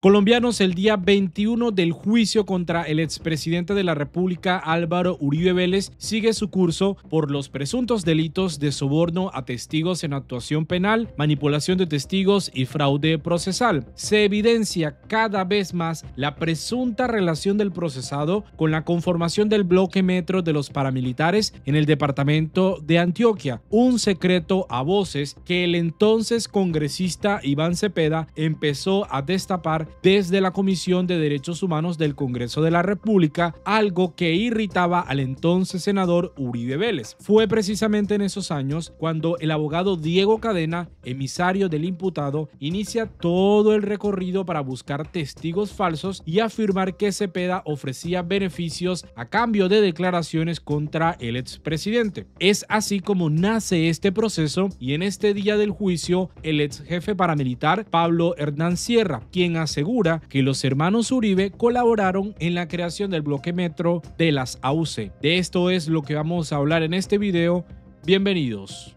Colombianos, el día 21 del juicio contra el expresidente de la República, Álvaro Uribe Vélez, sigue su curso por los presuntos delitos de soborno a testigos en actuación penal, manipulación de testigos y fraude procesal. Se evidencia cada vez más la presunta relación del procesado con la conformación del bloque metro de los paramilitares en el departamento de Antioquia, un secreto a voces que el entonces congresista Iván Cepeda empezó a destapar desde la Comisión de Derechos Humanos del Congreso de la República, algo que irritaba al entonces senador Uribe Vélez. Fue precisamente en esos años cuando el abogado Diego Cadena, emisario del imputado, inicia todo el recorrido para buscar testigos falsos y afirmar que Cepeda ofrecía beneficios a cambio de declaraciones contra el expresidente. Es así como nace este proceso, y en este día del juicio el ex jefe paramilitar Pablo Hernán Sierra, quien asegura que los hermanos Uribe colaboraron en la creación del bloque metro de las AUC. De esto es lo que vamos a hablar en este video. Bienvenidos.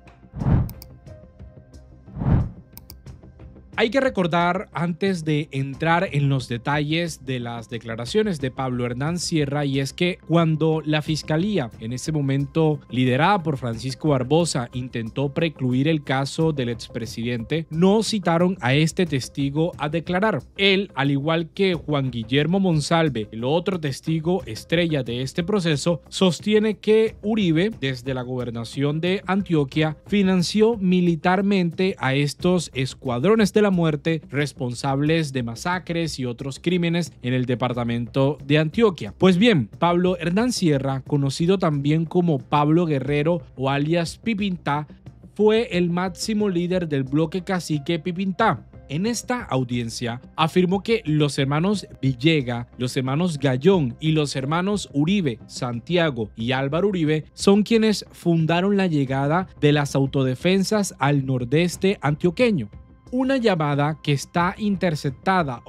Hay que recordar, antes de entrar en los detalles de las declaraciones de Pablo Hernán Sierra, y es que cuando la fiscalía, en ese momento liderada por Francisco Barbosa, intentó precluir el caso del expresidente, no citaron a este testigo a declarar. Él, al igual que Juan Guillermo Monsalve, el otro testigo estrella de este proceso, sostiene que Uribe, desde la gobernación de Antioquia, financió militarmente a estos escuadrones de la muerte responsables de masacres y otros crímenes en el departamento de Antioquia. Pues bien, Pablo Hernán Sierra, conocido también como Pablo Guerrero o alias Pipintá, fue el máximo líder del bloque cacique Pipintá. En esta audiencia afirmó que los hermanos Villega, los hermanos Gallón y los hermanos Uribe, Santiago y Álvaro Uribe son quienes fundaron la llegada de las autodefensas al nordeste antioqueño. Una llamada que está interceptada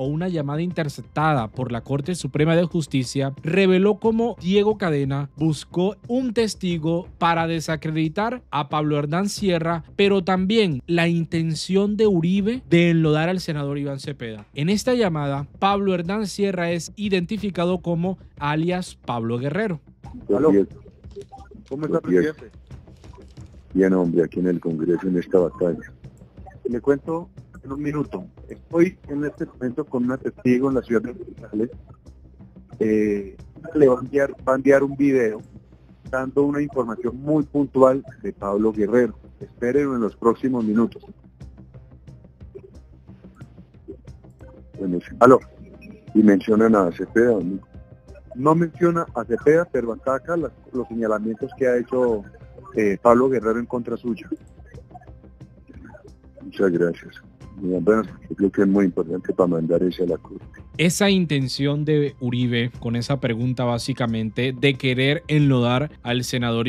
por la Corte Suprema de Justicia reveló cómo Diego Cadena buscó un testigo para desacreditar a Pablo Hernán Sierra, pero también la intención de Uribe de enlodar al senador Iván Cepeda. En esta llamada, Pablo Hernán Sierra es identificado como alias Pablo Guerrero. ¿Aló? ¿Cómo está, presidente? Bien, hombre, aquí en el Congreso, en esta batalla. Le cuento en un minuto. Estoy en este momento con una testigo en la ciudad de Manizales. Le va a enviar un video dando una información muy puntual de Pablo Guerrero. Espérenlo en los próximos minutos. Bueno, sí. ¿Aló? Y mencionan a Cepeda, ¿no? No menciona a Cepeda, pero ataca los señalamientos que ha hecho Pablo Guerrero en contra suya. Muchas gracias. Bueno, yo creo que es muy importante para mandar ese a la Corte. Esa intención de Uribe, con esa pregunta básicamente, de querer enlodar al senador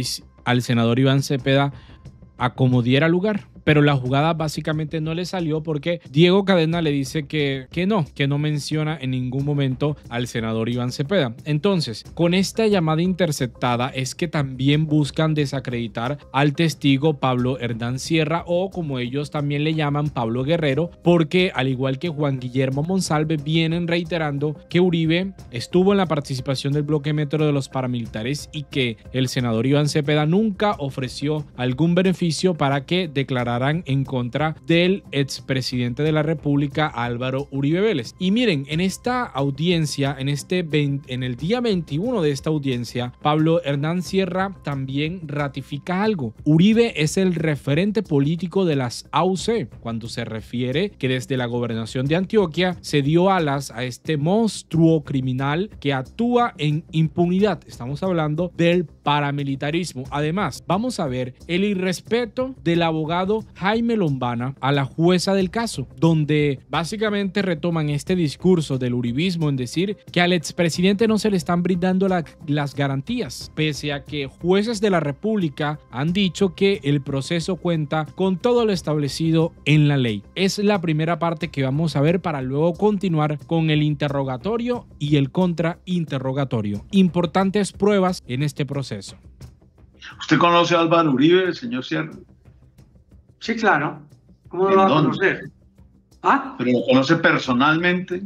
Iván Cepeda a como diera lugar. Pero la jugada básicamente no le salió porque Diego Cadena le dice que no menciona en ningún momento al senador Iván Cepeda. Entonces, con esta llamada interceptada es que también buscan desacreditar al testigo Pablo Hernán Sierra, o como ellos también le llaman, Pablo Guerrero, porque al igual que Juan Guillermo Monsalve vienen reiterando que Uribe estuvo en la participación del bloque metro de los paramilitares y que el senador Iván Cepeda nunca ofreció algún beneficio para que declarara en contra del expresidente de la República, Álvaro Uribe Vélez. Y miren, en esta audiencia, en el día 21 de esta audiencia, Pablo Hernán Sierra también ratifica algo. Uribe es el referente político de las AUC, cuando se refiere que desde la gobernación de Antioquia se dio alas a este monstruo criminal que actúa en impunidad. Estamos hablando del paramilitarismo. Además, vamos a ver el irrespeto del abogado Jaime Lombana a la jueza del caso, donde básicamente retoman este discurso del uribismo en decir que al expresidente no se le están brindando las garantías, pese a que jueces de la República han dicho que el proceso cuenta con todo lo establecido en la ley. Es la primera parte que vamos a ver para luego continuar con el interrogatorio y el contrainterrogatorio. Importantes pruebas en este proceso. ¿Usted conoce a Álvaro Uribe, señor Sierra? Sí, claro. ¿Cómo lo va a conocer? ¿Ah? ¿Pero lo conoce personalmente?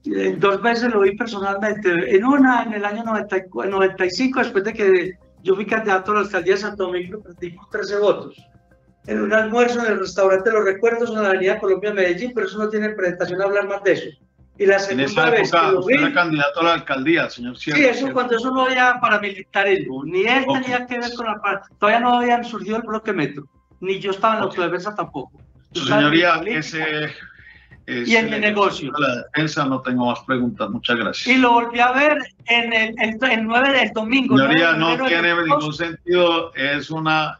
2 veces lo vi personalmente. En una, en el año 95, después de que yo fui candidato a la alcaldía de Santo Domingo, perdí por 13 votos. En un almuerzo en el restaurante Los Recuerdos, en la avenida Colombia, Medellín, pero eso no tiene presentación hablar más de eso. Y la En esa segunda vez que época lo usted vi, era candidato a la alcaldía, señor Sierra. sí, eso cuando eso no había paramilitarismo, ni él tenía que ver con todavía no habían surgido el bloque metro, ni yo estaba en la autodefensa tampoco. Su señoría, y en mi negocio. La defensa, no tengo más preguntas, muchas gracias. Y lo volví a ver en el 9 del domingo. Señoría, no tiene ningún sentido,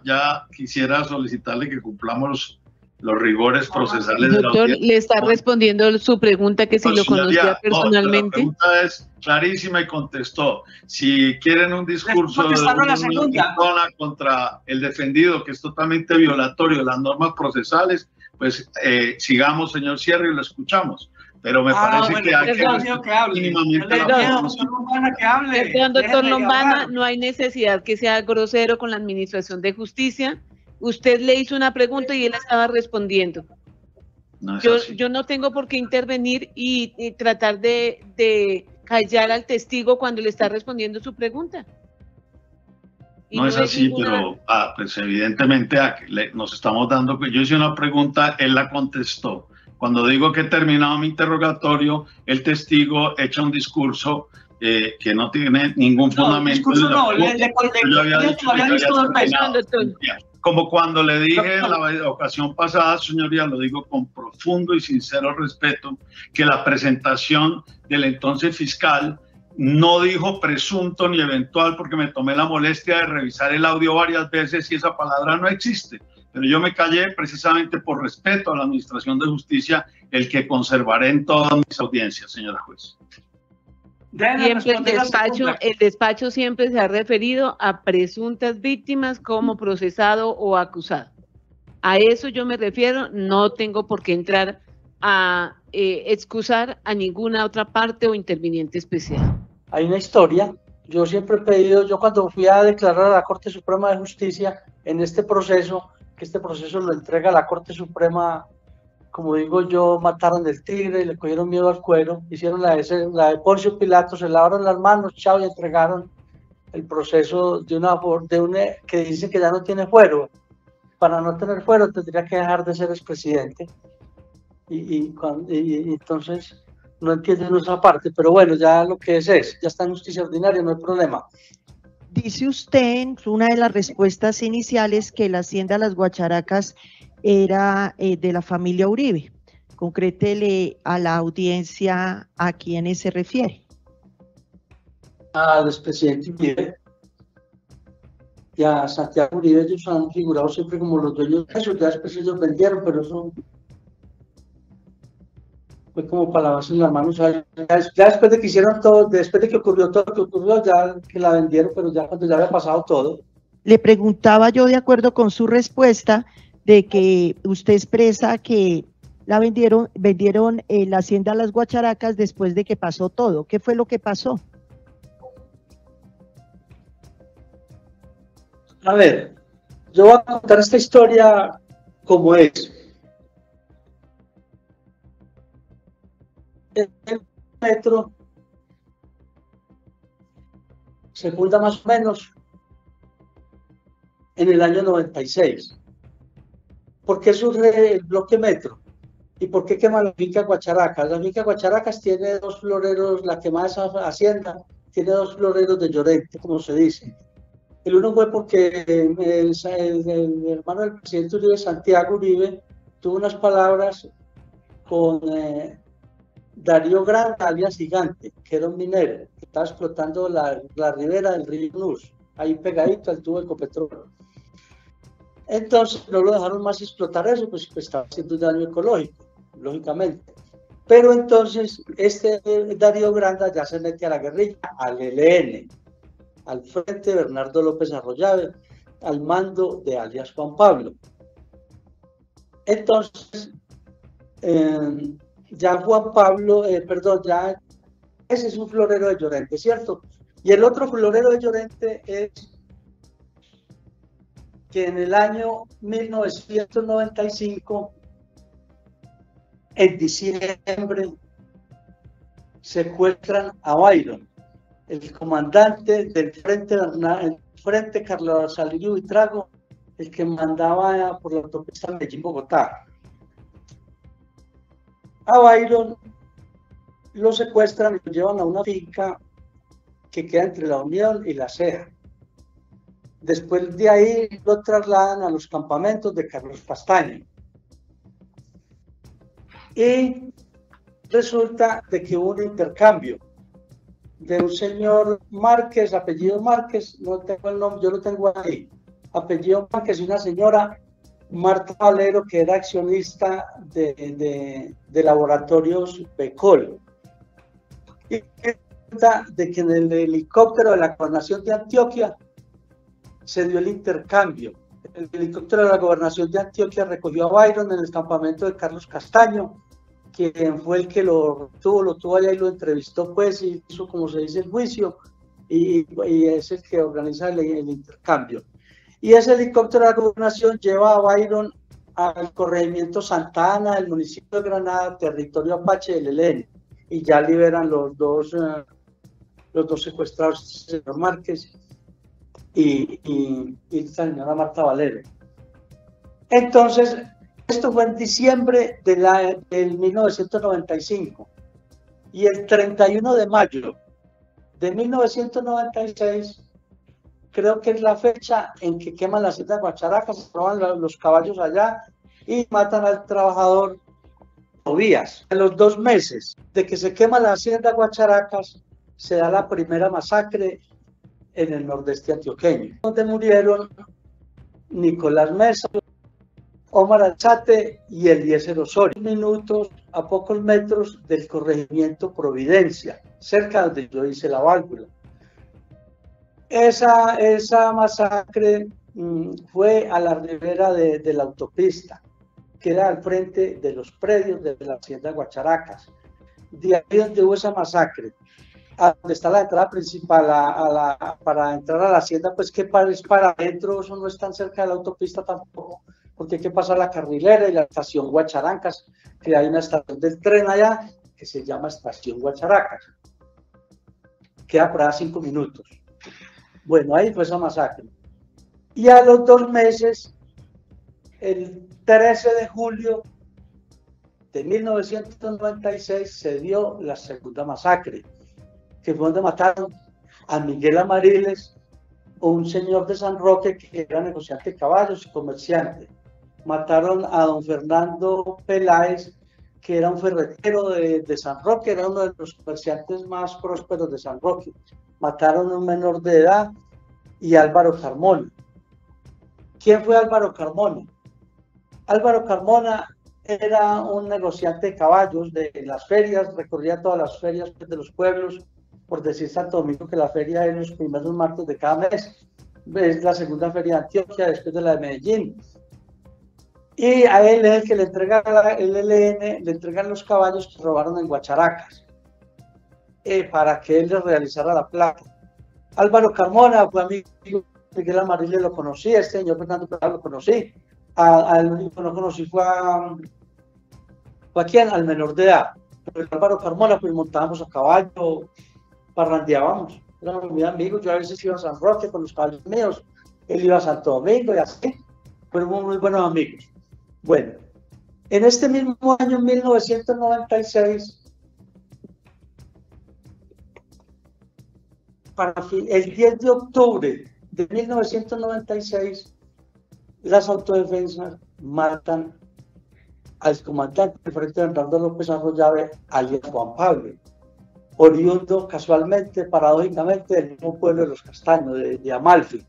ya quisiera solicitarle que cumplamos los rigores procesales de la doctor, audiencia. le está respondiendo su pregunta que si lo conocía personalmente. La pregunta es clarísima y contestó. Si quieren un discurso de una persona contra el defendido, que es totalmente violatorio de las normas procesales, pues sigamos, señor Sierra, y lo escuchamos. Pero me parece que hay que hable. Mínimamente doctor Lombana, no hay necesidad que sea grosero con la administración de justicia. Usted le hizo una pregunta y él estaba respondiendo. No yo no tengo por qué intervenir y tratar de callar al testigo cuando le está respondiendo su pregunta. No es así, pero pues evidentemente nos estamos dando. Yo hice una pregunta, él la contestó. Cuando digo que he terminado mi interrogatorio, el testigo echa un discurso que no tiene ningún fundamento. Como cuando le dije en la ocasión pasada, señoría, lo digo con profundo y sincero respeto, que la presentación del entonces fiscal no dijo presunto ni eventual, porque me tomé la molestia de revisar el audio varias veces y esa palabra no existe. Pero yo me callé precisamente por respeto a la Administración de Justicia, el que conservaré en todas mis audiencias, señora juez. Siempre el despacho siempre se ha referido a presuntas víctimas como procesado o acusado. A eso yo me refiero, no tengo por qué entrar a excusar a ninguna otra parte o interviniente especial. Hay una historia, yo siempre he pedido, yo cuando fui a declarar a la Corte Suprema de Justicia en este proceso, que este proceso lo entrega la Corte Suprema, como digo yo, mataron del tigre, le cogieron miedo al cuero, hicieron la de Poncio Pilato, se lavaron las manos, chao, y entregaron el proceso de una que dice que ya no tiene fuero. Para no tener fuero tendría que dejar de ser expresidente. Y entonces no entienden esa parte, pero bueno, ya lo que es, ya está en justicia ordinaria, no hay problema. Dice usted en una de las respuestas iniciales que la hacienda Las Guacharacas era de la familia Uribe. Concrétele a la audiencia a quiénes se refiere. Al expresidente Uribe y a Santiago Uribe. Ellos han figurado siempre como los dueños de eso, ya después ellos vendieron, pero eso fue como para lavarse las manos. Ya después de que hicieron todo, después de que ocurrió todo lo que ocurrió, ya que la vendieron, pero ya cuando ya había pasado todo. Le preguntaba yo, de acuerdo con su respuesta, de que usted expresa que la vendieron la hacienda Las Guacharacas después de que pasó todo. ¿Qué fue lo que pasó? A ver, yo voy a contar esta historia como es. El metro se funda más o menos en el año 96. ¿Por qué surge el bloque metro? ¿Y por qué quema la finca Guacharacas? La finca Guacharacas tiene 2 floreros, la quemada esa hacienda tiene 2 floreros de Llorente, como se dice. El uno fue porque el hermano del presidente Uribe, Santiago Uribe, tuvo unas palabras con Darío Grande, alias Gigante, que era un minero, que estaba explotando la ribera del río Nus, ahí pegadito al tubo de Ecopetrol. Entonces no lo dejaron más explotar eso, pues estaba haciendo daño ecológico, lógicamente. Pero entonces Darío Granda ya se mete a la guerrilla, al ELN, al frente de Bernardo López Arroyave, al mando de alias Juan Pablo. Entonces, ya Juan Pablo, ya ese es un florero de Llorente, ¿cierto? Y el otro florero de Llorente es que en el año 1995, en diciembre, secuestran a Byron, el comandante del frente Carlos Salirio Buitrago, el que mandaba por la autopista Medellín-Bogotá. A Byron lo secuestran y lo llevan a una finca que queda entre la Unión y la Ceja. Después de ahí lo trasladan a los campamentos de Carlos Castaño. Y resulta de que hubo un intercambio de un señor Márquez, apellido Márquez, no tengo el nombre, yo lo tengo ahí, apellido Márquez, y una señora Marta Valero, que era accionista de Laboratorios Becol. Y resulta de que en el helicóptero de la Gobernación de Antioquia se dio el intercambio. El helicóptero de la Gobernación de Antioquia recogió a Byron en el campamento de Carlos Castaño, quien fue el que lo tuvo allá y lo entrevistó, pues, y hizo, como se dice, el juicio, y es el que organiza el intercambio. Y ese helicóptero de la Gobernación lleva a Byron al corregimiento Santa Ana del municipio de Granada, territorio apache del ELN, y ya liberan los dos secuestrados, el señor Márquez y la señora Marta Valero. Entonces, esto fue en diciembre del 1995, y el 31 de mayo de 1996, creo que es la fecha en que queman la hacienda de Guacharaca, se roban los caballos allá y matan al trabajador Tobías. En los 2 meses de que se quema la hacienda de Guacharacas, se da la primera masacre en el nordeste antioqueño, donde murieron Nicolás Mesa, Omar Alzate y Eliezer Osorio, minutos a pocos metros del corregimiento Providencia, cerca donde yo hice la válvula. Esa masacre fue a la ribera de la autopista, que era al frente de los predios de la hacienda Guacharacas. De ahí donde hubo esa masacre, a donde está la entrada principal para entrar a la hacienda, pues que es para adentro, eso no es tan cerca de la autopista tampoco, porque hay que pasar la carrilera y la estación Guacharancas, que hay una estación del tren allá que se llama Estación Guacharacas. Queda por ahí 5 minutos. Bueno, ahí fue esa masacre. Y a los 2 meses, el 13 de julio de 1996, se dio la segunda masacre, que fue donde mataron a Miguel Amariles, un señor de San Roque que era negociante de caballos y comerciante. Mataron a don Fernando Peláez, que era un ferretero de San Roque, era uno de los comerciantes más prósperos de San Roque. Mataron a un menor de edad, y Álvaro Carmona. ¿Quién fue Álvaro Carmona? Álvaro Carmona era un negociante de caballos de las ferias, recorría todas las ferias de los pueblos, por decir Santo Domingo, que la feria es los primeros martes de cada mes, es la segunda feria de Antioquia después de la de Medellín. Y a él es el que le entrega el ELN, le entregan los caballos que robaron en Guacharacas, para que él le realizara la placa. Álvaro Carmona fue amigo de Miguel Amariles, lo conocí, este señor Fernando Peláez lo conocí. Al único que no conocí fue a quién, al menor de edad. Pero Álvaro Carmona, pues montábamos a caballo, parrandeábamos, éramos muy amigos. Yo a veces iba a San Roque con los caballos míos, él iba a Santo Domingo y así, fuimos muy buenos amigos. Bueno, en este mismo año, en 1996, el 10 de octubre de 1996, las autodefensas matan al comandante del frente Bernardo López Arroyave, alias Juan Pablo, oriundo casualmente, paradójicamente, del mismo pueblo de Los Castaños, de Amalfi.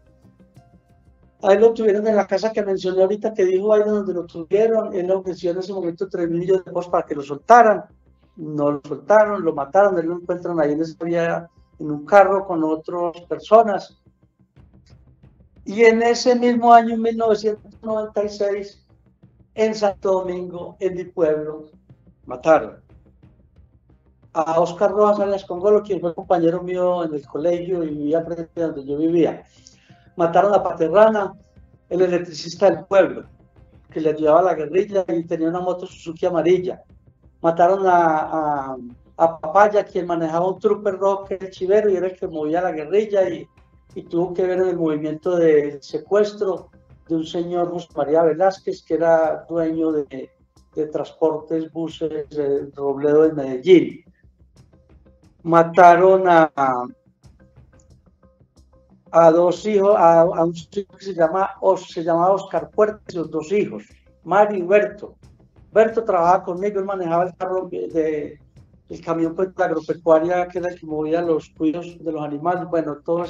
Ahí lo tuvieron en la casa que mencioné ahorita, que dijo ahí donde lo tuvieron. Él le ofreció en ese momento 3 millones de pesos para que lo soltaran. No lo soltaron, lo mataron. Él lo encuentran ahí en ese día en un carro con otras personas. Y en ese mismo año, en 1996, en Santo Domingo, en mi pueblo, mataron a Oscar Rojas alias Congolo, quien fue compañero mío en el colegio y vivía frente a donde yo vivía. Mataron a Paterrana, el electricista del pueblo, que le ayudaba a la guerrilla y tenía una moto Suzuki amarilla. Mataron a a Papaya, quien manejaba un trooper rojo que era el Chivero y era el que movía la guerrilla y tuvo que ver en el movimiento del secuestro de un señor José María Velázquez, que era dueño de transportes, buses de Robledo de Medellín. Mataron a dos hijos, a un chico que se llamaba Oscar Puertas y los dos hijos, Mario y Berto. Berto trabajaba conmigo, él manejaba el carro el camión pues, de la agropecuaria, que era el que movía los cuidos de los animales, bueno, todo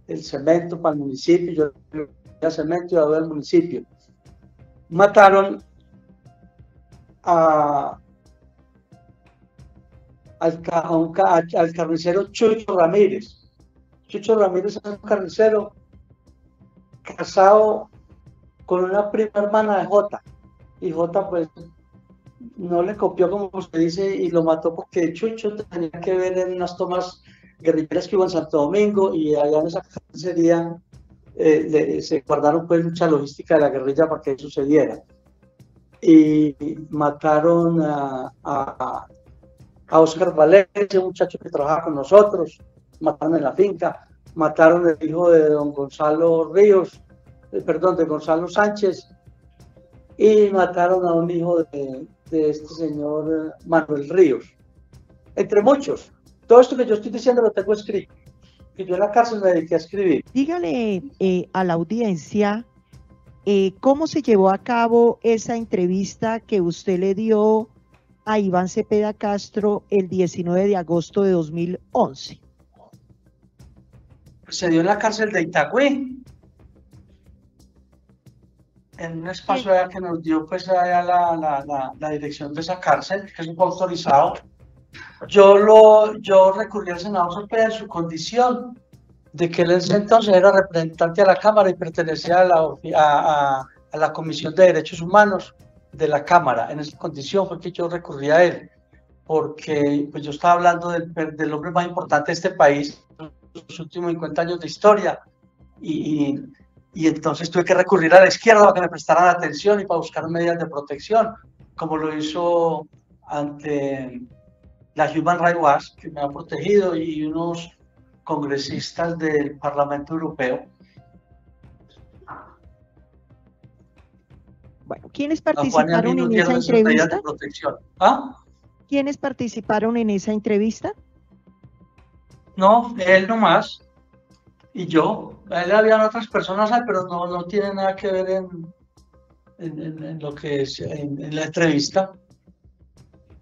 el cemento para el municipio, yo el cemento y a del municipio. Mataron al carnicero Chucho Ramírez. Chucho Ramírez es un carnicero casado con una prima hermana de Jota, y Jota pues no le copió, como se dice, y lo mató porque Chucho tenía que ver en unas tomas guerrilleras que hubo en Santo Domingo, y allá en esa carnicería se guardaron pues mucha logística de la guerrilla para que eso sucediera. Y mataron a Oscar Valencia, un muchacho que trabajaba con nosotros, mataron en la finca, mataron el hijo de don Gonzalo Ríos, de Gonzalo Sánchez, y mataron a un hijo de este señor Manuel Ríos, entre muchos. Todo esto que yo estoy diciendo lo tengo escrito, que yo en la cárcel me dediqué a escribir. Dígale a la audiencia cómo se llevó a cabo esa entrevista que usted le dio a Iván Cepeda Castro el 19 de agosto de 2011. Se dio en la cárcel de Itagüí, en un espacio que nos dio pues allá la dirección de esa cárcel, que es un poco autorizado. Yo recurrí al senador Cepeda en su condición de que él en ese entonces era representante a la Cámara y pertenecía a la Comisión de Derechos Humanos de la Cámara. En esa condición fue que yo recurrí a él, porque pues, yo estaba hablando del hombre más importante de este país, los últimos 50 años de historia, y entonces tuve que recurrir a la izquierda para que me prestaran atención y para buscar medidas de protección, como lo hizo ante la Human Rights Watch, que me ha protegido, y unos congresistas del Parlamento Europeo. Bueno, ¿quiénes participaron en esa entrevista? ¿Ah? ¿Quiénes participaron en esa entrevista? No, él nomás y yo. Él habían otras personas, pero no tiene nada que ver en lo que es en la entrevista.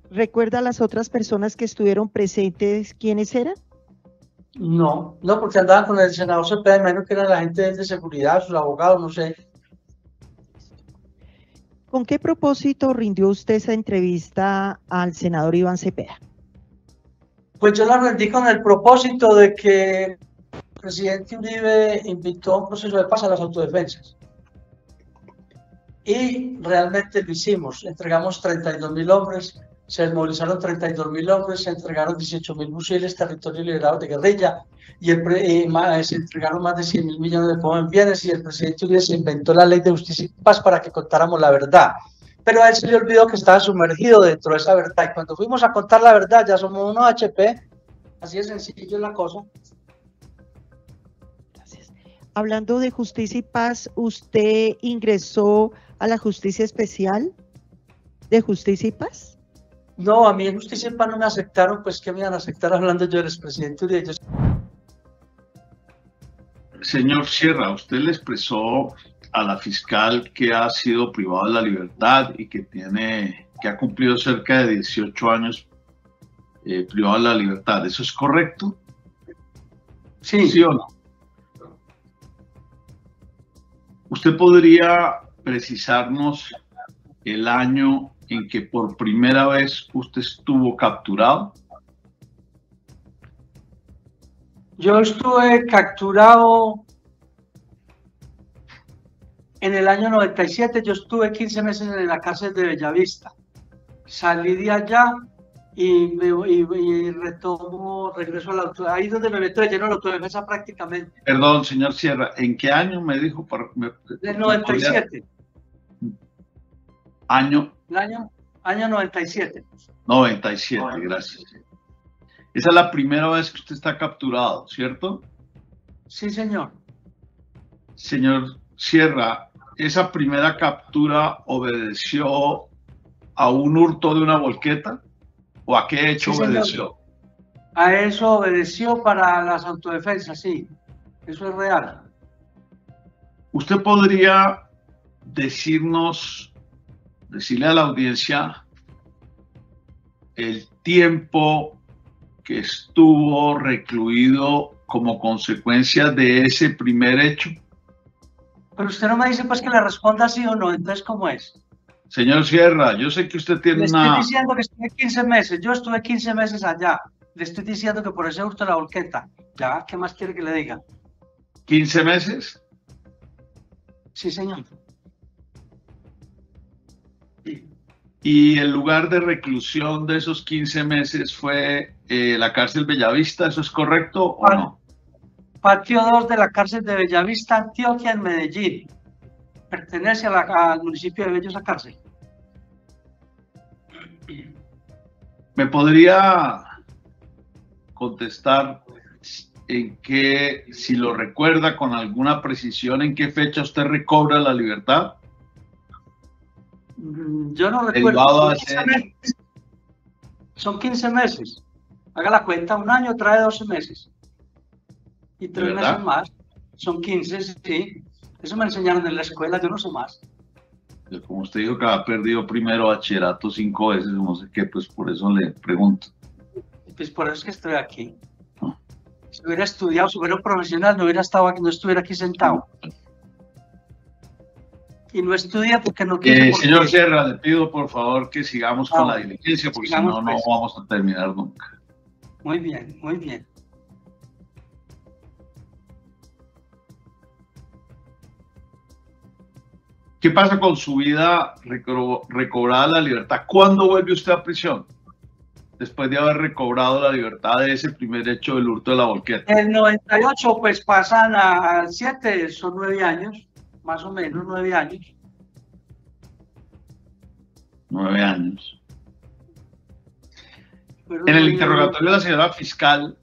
¿Recuerda a las otras personas que estuvieron presentes quiénes eran? No, porque andaban con el senador Cepeda, menos que eran la gente de seguridad, sus abogados, no sé. ¿Con qué propósito rindió usted esa entrevista al senador Iván Cepeda? Pues yo la rendí con el propósito de que el presidente Uribe invitó a un proceso de paz a las autodefensas. Y realmente lo hicimos. Entregamos 32.000 hombres, se desmovilizaron 32.000 hombres, se entregaron 18.000 fusiles, territorios liberados de guerrilla, y se entregaron más de 100.000 millones de pesos en bienes, y el presidente Uribe se inventó la ley de justicia y paz para que contáramos la verdad. Pero a él se le olvidó que estaba sumergido dentro de esa verdad, y cuando fuimos a contar la verdad ya somos unos HP, así de sencillo la cosa. Gracias. Hablando de justicia y paz, ¿usted ingresó a la Justicia Especial de Justicia y Paz? No, a mí en Justicia y Paz no me aceptaron, pues que me iban a aceptar hablando yo del expresidente Uribe. Señor Sierra, usted le expresó a la fiscal que ha sido privado de la libertad y que ha cumplido cerca de 18 años privado de la libertad. ¿Eso es correcto? Sí. ¿Sí o no? ¿Usted podría precisarnos el año en que por primera vez usted estuvo capturado? Yo estuve capturado en el año 97, yo estuve 15 meses en la cárcel de Bellavista. Salí de allá y regreso a la autodefensa, ahí donde me meto de lleno a la autodefensa prácticamente. Perdón, señor Sierra, ¿en qué año me dijo? Del 97. Año Año 97. 97, gracias. Esa es la primera vez que usted está capturado, ¿cierto? Sí, señor. Señor Sierra, ¿esa primera captura obedeció a un hurto de una volqueta? ¿O a qué hecho Sí, señor. obedeció? A eso obedeció para las autodefensas, sí. Eso es real. ¿Usted podría decirle a la audiencia el tiempo que estuvo recluido como consecuencia de ese primer hecho? Pero usted no me dice pues que le responda sí o no, entonces ¿cómo es? Señor Sierra, yo sé que usted tiene Le estoy diciendo que estuve 15 meses, yo estuve 15 meses allá. Le estoy diciendo que por ese hurto de la volqueta. Ya, ¿qué más quiere que le diga? ¿15 meses? Sí, señor. ¿Y el lugar de reclusión de esos 15 meses fue la cárcel Bellavista? ¿Eso es correcto o no? Patio 2 de la cárcel de Bellavista, Antioquia, en Medellín. Pertenece al municipio de Bello esa cárcel. ¿Me podría contestar en qué, si lo recuerda con alguna precisión, en qué fecha usted recobra la libertad? Yo no recuerdo. Son 15 meses. Haga la cuenta, un año trae 12 meses. Y 3 meses más. Son 15, sí. Eso me enseñaron en la escuela, yo no sé más. Como usted dijo que ha perdido primero bachillerato 5 veces, no sé qué, pues por eso le pregunto. Pues por eso es que estoy aquí. Si hubiera estudiado, si hubiera un profesional, no hubiera estado aquí, no estuviera aquí sentado. Y no estudia porque no quiere. Señor Sierra, le pido por favor que sigamos con la diligencia, porque si no, no vamos a terminar nunca. Muy bien, muy bien. ¿Qué pasa con su vida recobrada la libertad? ¿Cuándo vuelve usted a prisión? Después de haber recobrado la libertad de ese primer hecho del hurto de la volqueta. El 98, pues pasan a 7, son 9 años, más o menos 9 años. 9 años. En el interrogatorio de la señora fiscal,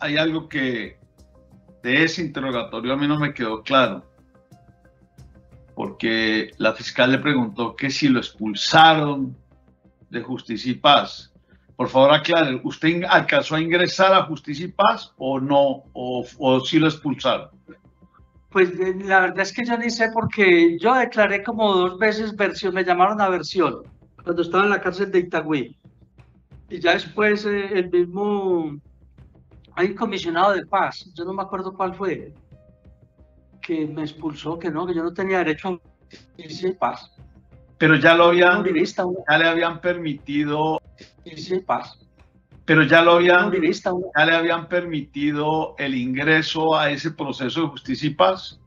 hay algo que de ese interrogatorio a mí no me quedó claro. Porque la fiscal le preguntó que si lo expulsaron de Justicia y Paz. Por favor, aclare, ¿usted alcanzó a ingresar a Justicia y Paz o no? ¿O sí lo expulsaron? Pues la verdad es que yo ni sé, porque yo declaré como 2 veces versión, me llamaron a versión, cuando estaba en la cárcel de Itagüí. Y ya después el mismo, hay un comisionado de paz, yo no me acuerdo cuál fue, que me expulsó, que no, que yo no tenía derecho a Justicia y Paz. Pero ya lo habían, ya le habían permitido, Justicia y Paz. Pero ya le habían permitido el ingreso a ese proceso de Justicia y Paz.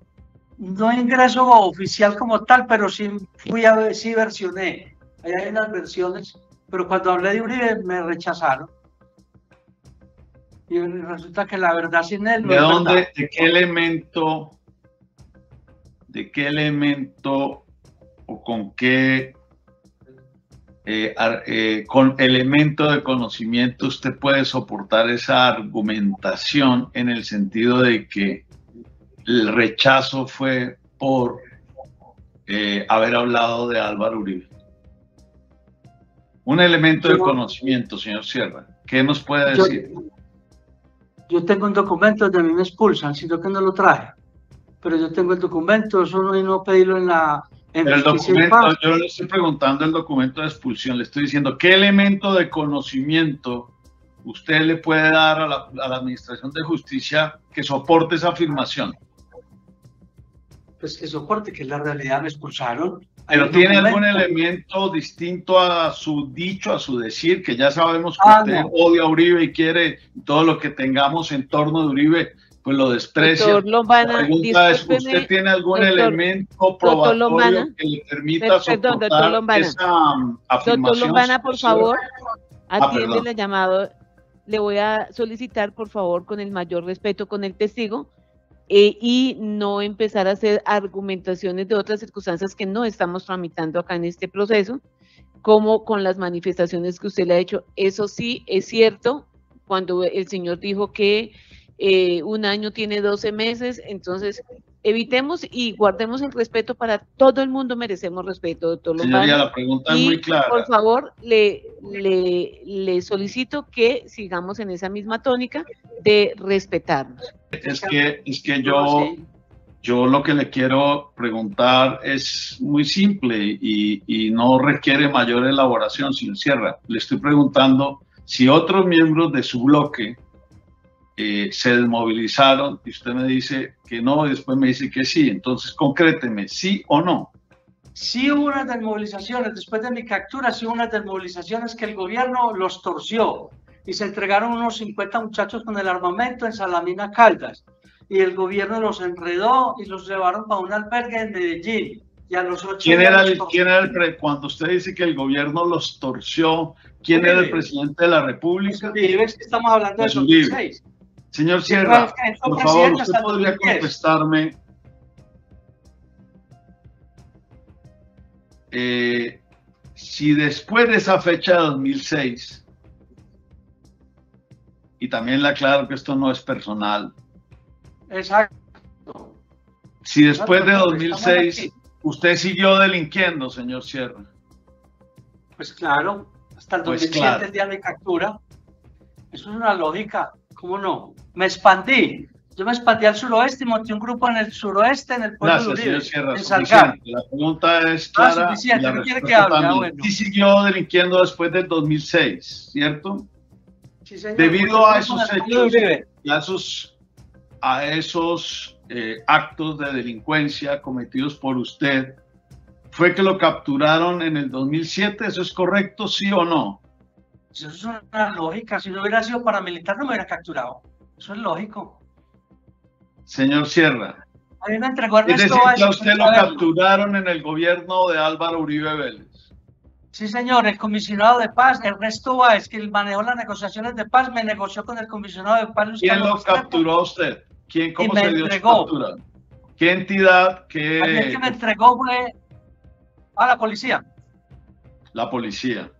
No ingreso oficial como tal, pero sí fui a ver, sí versioné. Ahí hay unas versiones, pero cuando hablé de Uribe me rechazaron. Y resulta que la verdad sin él no ¿De es dónde, verdad. de qué elemento o con qué con elemento de conocimiento usted puede soportar esa argumentación en el sentido de que el rechazo fue por haber hablado de Álvaro Uribe? Un elemento de conocimiento, señor Sierra. ¿Qué nos puede decir? Yo tengo un documento donde a mí me expulsan, sino que no lo traje. Pero yo tengo el documento, eso no pedirlo en la... Pero el documento, yo no le estoy preguntando el documento de expulsión, le estoy diciendo qué elemento de conocimiento usted le puede dar a la Administración de Justicia que soporte esa afirmación. Pues que soporte, que en la realidad me expulsaron. Pero ¿tiene algún elemento distinto a su dicho, a su decir, que ya sabemos que usted odia a Uribe y quiere todo lo que tengamos en torno deUribe, pues lo desprecia? Doctor Lombana, la pregunta es, ¿usted tiene algún elemento probatorio que le permita soportar esa afirmación? Doctor Lombana, por favor, atiende el llamado. Le voy a solicitar, por favor, con el mayor respeto con el testigo, y no empezar a hacer argumentaciones de otras circunstancias que no estamos tramitando acá en este proceso. como con las manifestaciones que usted le ha hecho. Eso sí es cierto, cuando el señor dijo que un año tiene 12 meses, entonces evitemos y guardemos el respeto. Para todo el mundo merecemos respeto, doctor Lombana. Señoría, la pregunta es muy clara. Por favor, le solicito que sigamos en esa misma tónica de respetarnos. Es que yo lo que le quiero preguntar es muy simple y no requiere mayor elaboración, señor Sierra. Le estoy preguntando si otros miembros de su bloque se desmovilizaron y usted me dice que no y después me dice que sí. Entonces, concréteme, ¿sí o no? Sí hubo unas desmovilizaciones, después de mi captura, sí hubo unas desmovilizaciones que el gobierno los torció y se entregaron unos 50 muchachos con el armamento en Salamina Caldas y el gobierno los enredó y los llevaron para un albergue en Medellín. Y a los 8 ¿Quién era cuando usted dice que el gobierno los torció, quién era el presidente de la República? Uribe, es que estamos hablando de 2006. Señor Sierra, por favor, usted podría contestarme. Si después de esa fecha de 2006, y también le aclaro que esto no es personal. Exacto. Si después de 2006 usted siguió delinquiendo, señor Sierra. Pues claro, hasta el 2007, claro. El día de captura. Eso es una lógica, ¿cómo no? Me expandí. Yo me expandí al suroeste y monté un grupo en el suroeste, en el pueblo de Uribe, Sierra, en Salgar. La pregunta es clara. Suficiente, ¿qué quiere que hable? Bueno. Sí siguió delinquiendo después del 2006, ¿cierto? Sí, señor. Debido a esos hechos y a esos actos de delincuencia cometidos por usted, ¿fue que lo capturaron en el 2007? ¿Eso es correcto, sí o no? Eso es una lógica. Si no hubiera sido paramilitar, no me hubiera capturado. Eso es lógico. Señor Sierra, a mí me entregó es decir, que a usted lo capturaron en el gobierno de Álvaro Uribe Vélez. Sí, señor, el comisionado de paz, Ernesto Báez, que manejó las negociaciones de paz, me negoció con el comisionado de paz. ¿Quién lo capturó a usted? ¿Cómo se dio su captura? ¿Qué entidad? El que me entregó fue a la policía. La policía.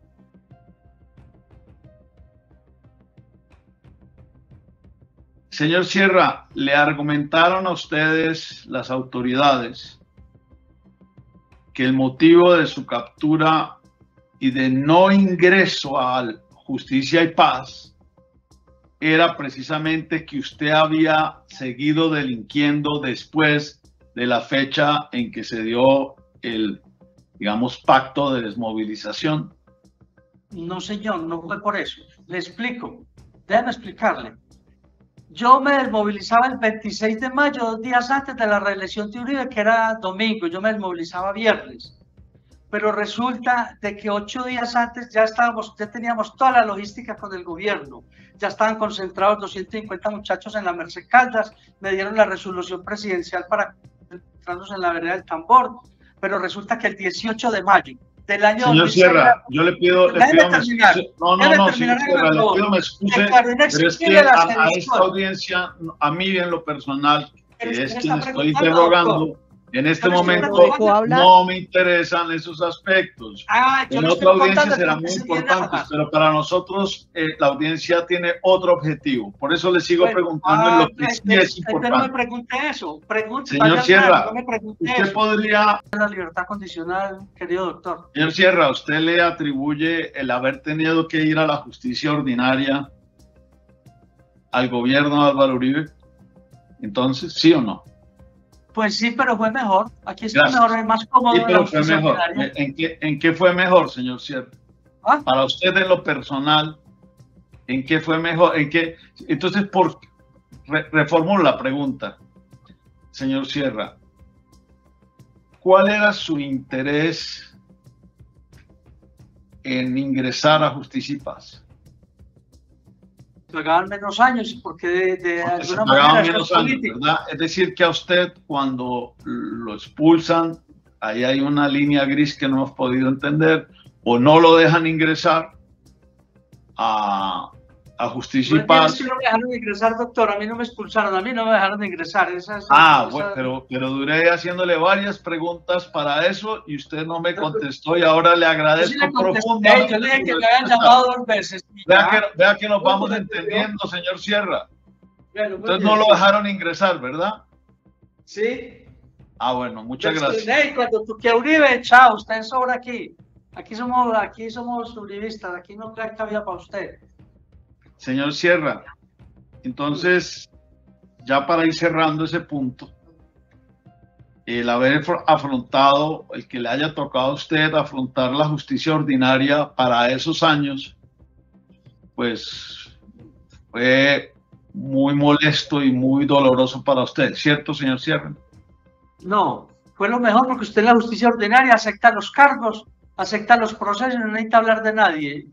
Señor Sierra, ¿le argumentaron a ustedes, las autoridades, que el motivo de su captura y de no ingreso a Justicia y Paz era precisamente que usted había seguido delinquiendo después de la fecha en que se dio el, digamos, pacto de desmovilización? No, señor, no fue por eso. Le explico. Déjame explicarle. Yo me desmovilizaba el 26 de mayo, 2 días antes de la reelección de Uribe, que era domingo. Yo me desmovilizaba viernes. Pero resulta de que 8 días antes ya teníamos toda la logística con el gobierno. Ya estaban concentrados 250 muchachos en la Merced Caldas. Me dieron la resolución presidencial para concentrarnos en la vereda del Tambor. Pero resulta que el 18 de mayo del año... Señor Sierra, yo le pido me excuse. No, señor Sierra, le pido me excuse, pero es que a esta audiencia, a mí en lo personal, que es quien estoy interrogando, en este momento no me interesan esos aspectos. En otra audiencia serán muy importantes, pero para nosotros la audiencia tiene otro objetivo. Por eso le sigo preguntando en lo que sí es importante. No me pregunte eso. Señor Sierra, usted podría... La libertad condicional, querido doctor. Señor Sierra, ¿usted le atribuye el haber tenido que ir a la justicia ordinaria al gobierno de Álvaro Uribe? Entonces, ¿sí o no? Pues sí, pero fue mejor. Aquí está mejor, es más cómodo. Sí, pero fue mejor. ¿En qué fue mejor, señor Sierra? Para usted en lo personal, ¿en qué fue mejor? Entonces, reformulo la pregunta, señor Sierra. ¿Cuál era su interés en ingresar a Justicia y Paz? Pagaban menos años porque de alguna manera menos años, ¿verdad? Es decir, que a usted cuando lo expulsan, ahí hay una línea gris que no hemos podido entender, o no lo dejan ingresar a a Justicia y Paz. No me dejaron ingresar, doctor, a mí no me expulsaron, a mí no me dejaron ingresar. Bueno, pero duré haciéndole varias preguntas para eso y usted no me contestó y ahora le agradezco profundamente. Yo le dije que me habían llamado 2 veces. Vea que nos vamos entendiendo, señor Sierra. Bueno, entonces no lo dejaron ingresar, ¿verdad? Sí. Bueno, muchas gracias. Cuando tú que Uribe, chao, usted sobra aquí. Aquí somos uribistas, aquí no hay cabida para usted. Señor Sierra, entonces, ya para ir cerrando ese punto, el haber afrontado, el que le haya tocado a usted afrontar la justicia ordinaria para esos años, pues fue muy molesto y muy doloroso para usted, ¿cierto, señor Sierra? No, fue lo mejor porque usted en la justicia ordinaria acepta los cargos, acepta los procesos, no necesita hablar de nadie.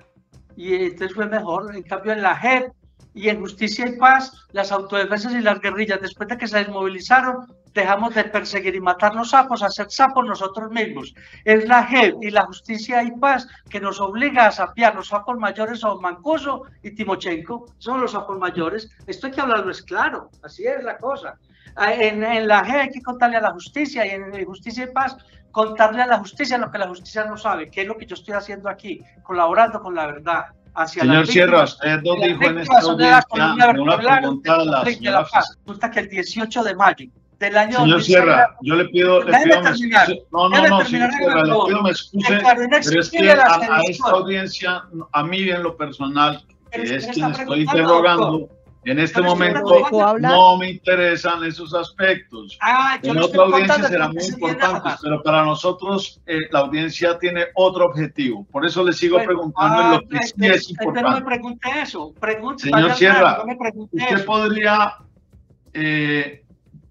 Y entonces fue mejor. En cambio, en la JEP y en Justicia y Paz, las autodefensas y las guerrillas, después de que se desmovilizaron, dejamos de perseguir y matar los sapos, a ser sapos nosotros mismos. Es la JEP y la Justicia y Paz que nos obliga a sapear. Los sapos mayores son Mancuso y Timochenko, son los sapos mayores. Esto hay que hablarlo, es claro, así es la cosa. En la JEP hay que contarle a la justicia y en Justicia y Paz contarle a la justicia lo que la justicia no sabe, que es lo que yo estoy haciendo aquí, colaborando con la verdad. Señor Sierra, usted nos dijo en esta audiencia, una pregunta a la señora fiscal. Resulta que el 18 de mayo del año señor 2006, Sierra, yo le pido me excuse. No, señor Sierra, le pido me excuse, pero es que a esta audiencia, a mí en lo personal, que es quien estoy interrogando, en este momento no me interesan esos aspectos. En otra audiencia serán muy importantes, pero para nosotros la audiencia tiene otro objetivo. Por eso le sigo preguntando en lo que sí es importante. No me pregunte eso. Señor Sierra, usted podría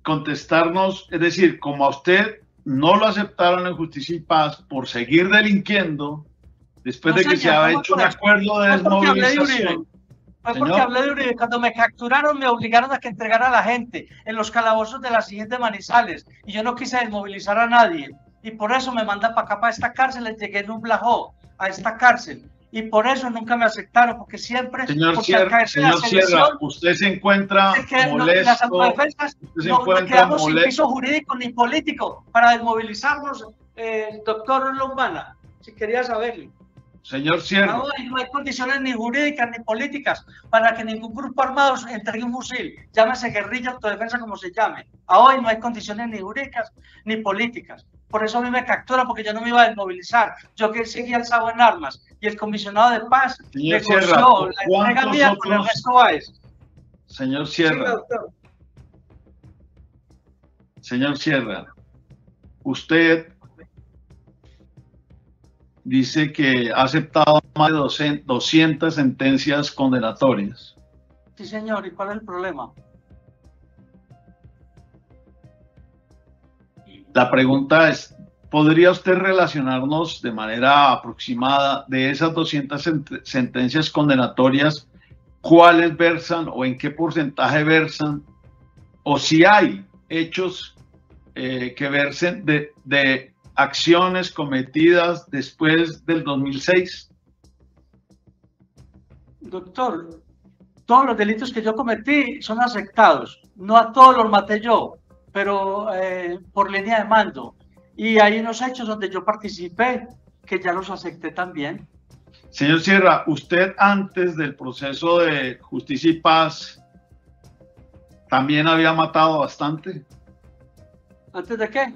contestarnos, es decir, como a usted no lo aceptaron en Justicia y Paz por seguir delinquiendo, después de que se había hecho un acuerdo de desmovilización. Fue porque hablé de Uribe. Cuando me capturaron me obligaron a que entregara a la gente en los calabozos de la siguiente Manizales y yo no quise desmovilizar a nadie y por eso me mandan para acá, para esta cárcel. Les llegué en un blajó a esta cárcel y por eso nunca me aceptaron, porque siempre... Señor Sierra, usted se encuentra molesto. Las autodefensas no quedamos sin piso jurídico ni político para desmovilizarnos, doctor Lombana, si quería saberlo. Señor Sierra. No hay condiciones ni jurídicas ni políticas para que ningún grupo armado entregue un fusil, llámese guerrilla, autodefensa, como se llame. A hoy no hay condiciones ni jurídicas ni políticas. Por eso a mí me capturan, porque yo no me iba a desmovilizar. Yo que seguía alzado en armas. Y el comisionado de paz negoció la entrega mía con Ernesto Báez. Señor Sierra. Señor Sierra, usted dice que ha aceptado más de 200 sentencias condenatorias. Sí, señor. ¿Y cuál es el problema? La pregunta es, ¿podría usted relacionarnos de manera aproximada de esas 200 sentencias condenatorias, cuáles versan o en qué porcentaje versan, o si hay hechos que versen de acciones cometidas después del 2006? Doctor, todos los delitos que yo cometí son aceptados. No a todos los maté yo, pero por línea de mando. Y hay unos hechos donde yo participé que ya los acepté también. Señor Sierra, usted antes del proceso de Justicia y Paz también había matado bastante. ¿Antes de qué?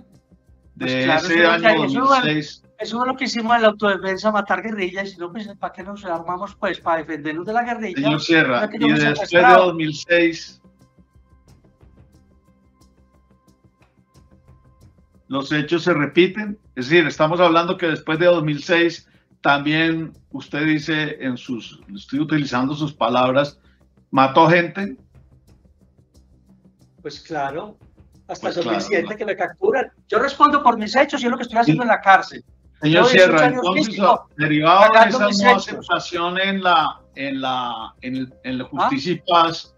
De pues claro, ese año 2006. Eso es lo que hicimos en la autodefensa, matar guerrillas, y si no, pues ¿para qué nos armamos? Pues para defendernos de la guerrilla. Señor Sierra, y después de 2006, los hechos se repiten. Es decir, estamos hablando que después de 2006, también usted dice en sus, estoy utilizando sus palabras, mató gente. Pues claro. Hasta el 2007 claro, que me capturan. Yo respondo por mis hechos y es lo que estoy haciendo en la cárcel. Señor Sierra, entonces, derivado de esa no aceptación en la Justicia y Paz,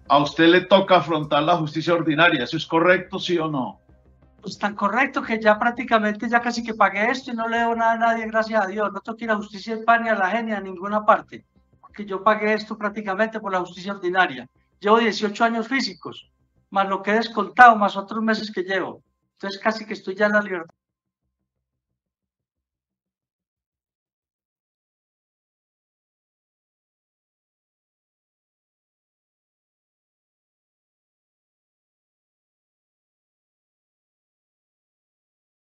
a usted le toca afrontar la justicia ordinaria. ¿Eso es correcto, sí o no? Pues tan correcto que ya prácticamente ya casi que pagué esto y no le debo nada a nadie, gracias a Dios. No tengo que ir a Justicia y Paz ni a la JEP ni a ninguna parte. que yo pagué esto prácticamente por la justicia ordinaria. Llevo 18 años físicos, más lo que he descontado, más otros meses que llevo. Entonces casi que estoy ya en la libertad.